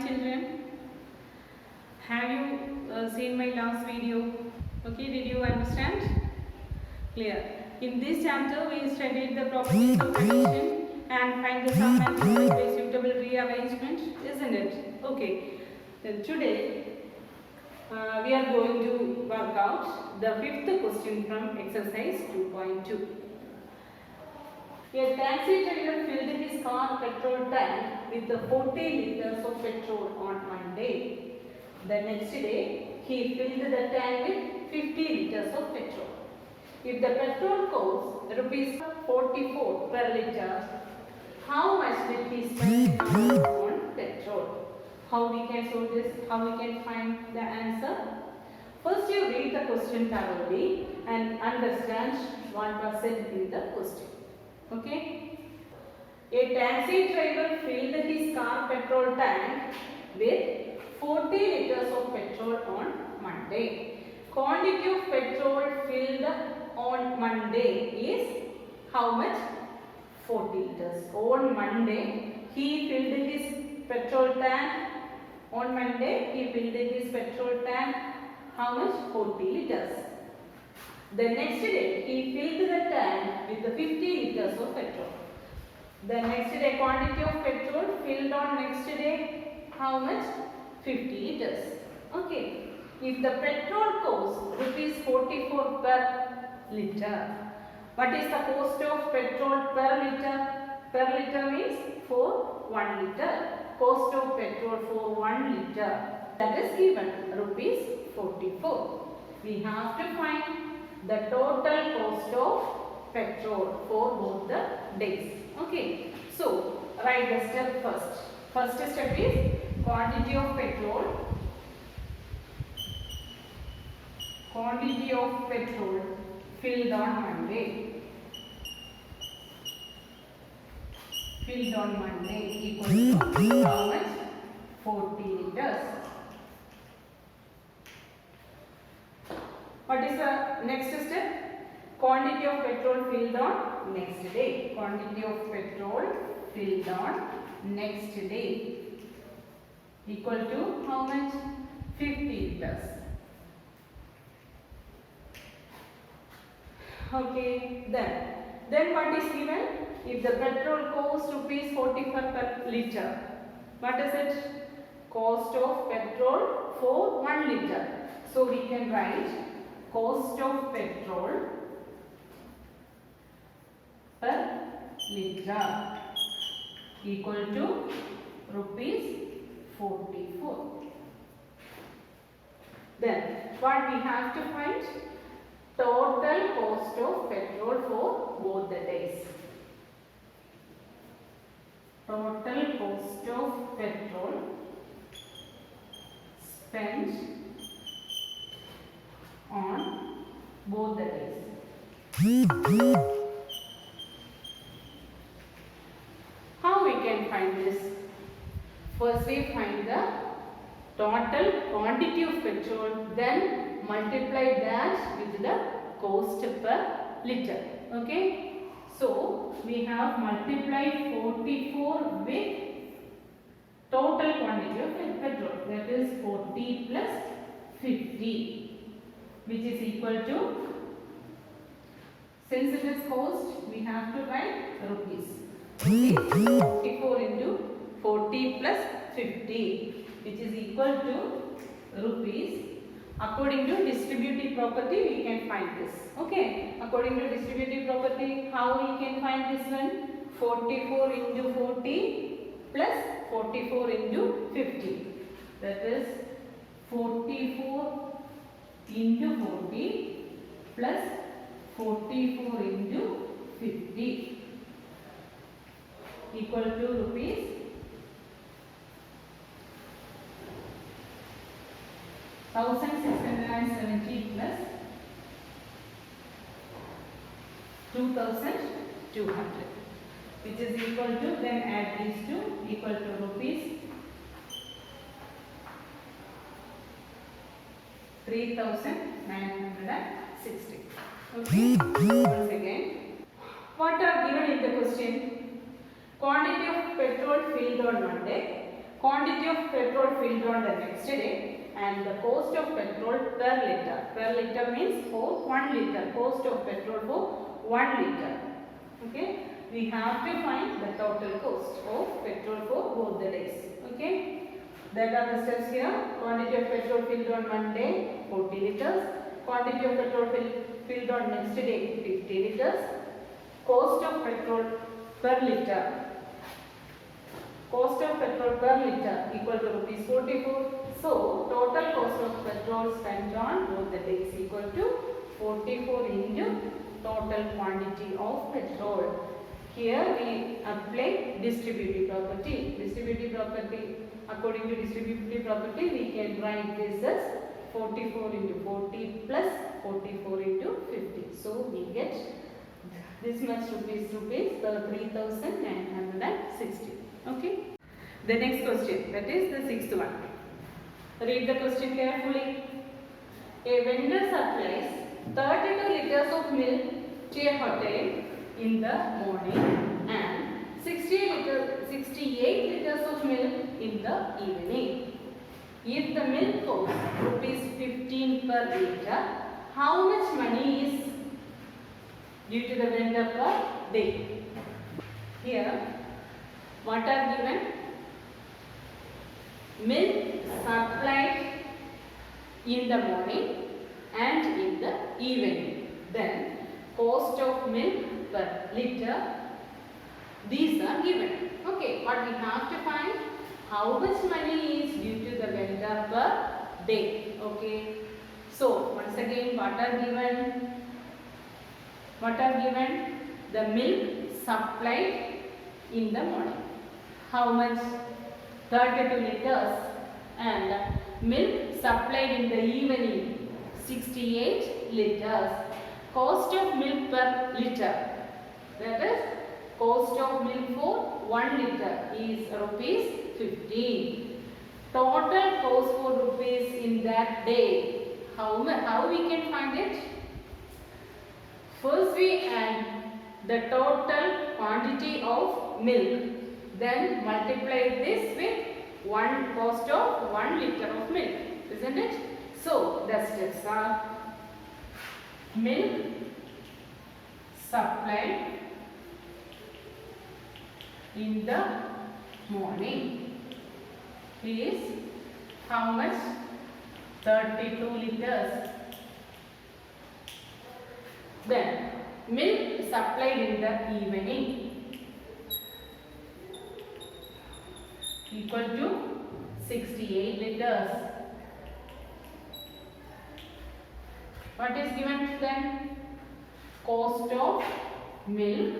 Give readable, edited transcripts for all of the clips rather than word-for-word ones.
children? Have you seen my last video? Okay, did you understand? Clear. In this chapter, we studied the properties of addition and find the sum and result by suitable rearrangement, isn't it? Okay. Then today, we are going to work out the fifth question from exercise 2.2. A taxi driver filled his car petrol tank with the 40 liters of petrol on one day. The next day, he filled the tank with 50 liters of petrol. If the petrol costs rupees 44 per liter, how much did he spend on petrol? How we can solve this? How we can find the answer? First, you read the question thoroughly and understand what was said in the question. Okay? A taxi driver filled his car petrol tank with 40 liters of petrol on Monday. Quantity of petrol filled on Monday is how much? 40 liters. On Monday, he filled his petrol tank. On Monday, he filled his petrol tank. How much? 40 liters. The next day, he filled the tank with the 50 liters of petrol. The next day, quantity of petrol filled on next day, how much? 50 liters. Okay. If the petrol costs rupees 44 per liter, what is the cost of petrol per liter? Per liter means for 1 liter. Cost of petrol for 1 liter, that is given rupees 44. We have to find the total cost of petrol for both the days. Okay. So, write the step first. First step is quantity of petrol. Quantity of petrol filled on Monday. Filled on Monday equal to how much? 40 liters. What is the next step? Quantity of petrol filled on next day. Quantity of petrol filled on next day equal to how much? 50 liters. Okay, then what is given? If the petrol costs rupees 44 per liter, what is it? Cost of petrol for 1 liter. So we can write cost of petrol per liter equal to rupees 44. Then what we have to find? Total cost of petrol for both the days. Total cost of petrol spent on both the days. How we can find this? First we find the total quantity of petrol, then multiply that with the cost per liter. Okay. So, we have multiplied 44 with total quantity of petrol, that is 40 plus 50, which is equal to, since it is cost, we have to write rupees. 44 into 40 plus 50, which is equal to rupees. According to distributive property, we can find this. Okay. According to distributive property, how we can find this one? 44 into 40 plus 44 into 50. That is 44 into 40 plus 44 into 50 equal to rupees 1670 plus 2200, which is equal to, then add these two, equal to rupees 3960. Okay. Once again, what are given in the question? Quantity of petrol filled on Monday, quantity of petrol filled on the next day and the cost of petrol per liter. Per liter means for 1 liter. Cost of petrol for 1 liter. Okay. We have to find the total cost of petrol for both the days. Okay. That are the steps here. Quantity of petrol filled on Monday 40 liters. Quantity of petrol filled on next day 50 liters. Cost of petrol per liter. Cost of petrol per liter equal to rupees 44. So total cost of petrol spent on both the days equal to 44 into total quantity of petrol. Here we apply distributive property. Distributive property, according to distributive property, we can write this as 44 into 40 plus 44 into 50. So we get this much rupees 3,960. Okay. The next question, that is the sixth one. Read the question carefully. A vendor supplies 32 liters of milk to a hotel in the morning and 68 liters of milk in the evening. If the milk costs rupees 15 per liter, how much money is due to the vendor per day? Here, what are given? Milk supplied in the morning and in the evening. Then, cost of milk per liter, these are given. Okay, what we have to find? How much money is due to the vendor per day? Okay, so once again, what are given? What are given? The milk supplied in the morning. How much? 32 liters. And milk supplied in the evening, 68 liters. Cost of milk per liter, that is cost of milk for 1 liter is rupees 15. Total cost for rupees in that day. How we can find it? First we add the total quantity of milk. Then multiply this with cost of 1 liter of milk. Isn't it? So the steps are: milk supplied in the morning is how much? 32 liters. Then milk supplied in the evening equal to 68 liters. What is given then? Cost of milk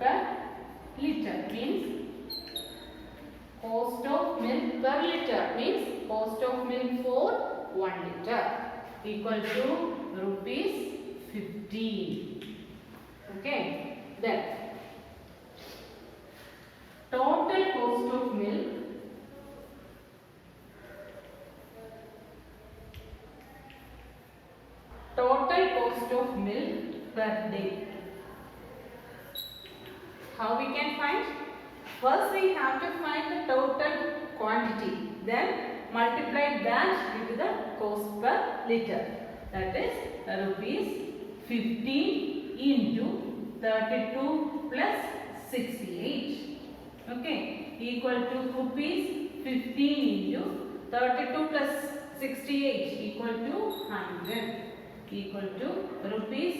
per liter means cost of milk per liter means cost of milk for 1 liter equal to rupees 15. Okay, then total cost of milk per day. How we can find? First we have to find the total quantity, then multiply that into the cost per liter, that is rupees 15 into 32 plus 68. Okay, equal to rupees 15 into 32 plus 68 equal to 100 equal to rupees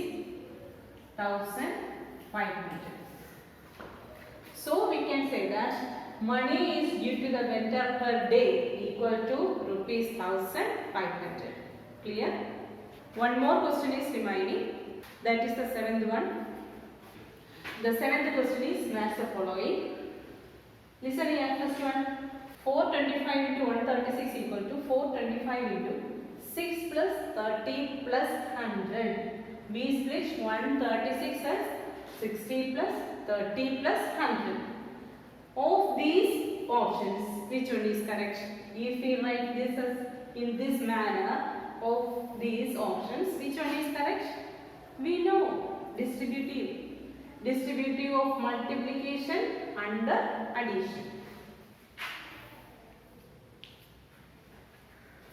1500. So we can say that money is due to the vendor per day equal to rupees 1500. Clear? One more question is remaining, that is the seventh one. The seventh question is match the following. Listen here, first one. 425 into 136 equal to 425 into 6 plus 30 plus 100. We split 136 as 60 plus 30 plus 100. Of these options, which one is correct? If we write this as in this manner, of these options, which one is correct? We know distributive. Distributive of multiplication under addition.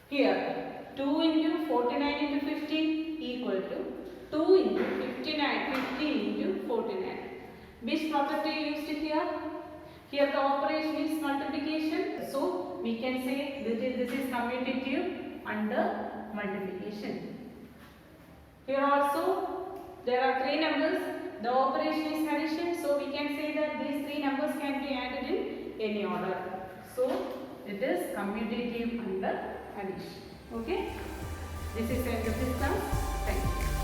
Here 2 into 49 into 15 equal to 2 into 59, 50 into 49. Which property used here? Here the operation is multiplication. So we can say this is commutative under multiplication. Here also there are three numbers. The operation is addition. So we can say that these three numbers can be added in any order. So it is commutative under addition. Okay. This is end of this class. Thank you.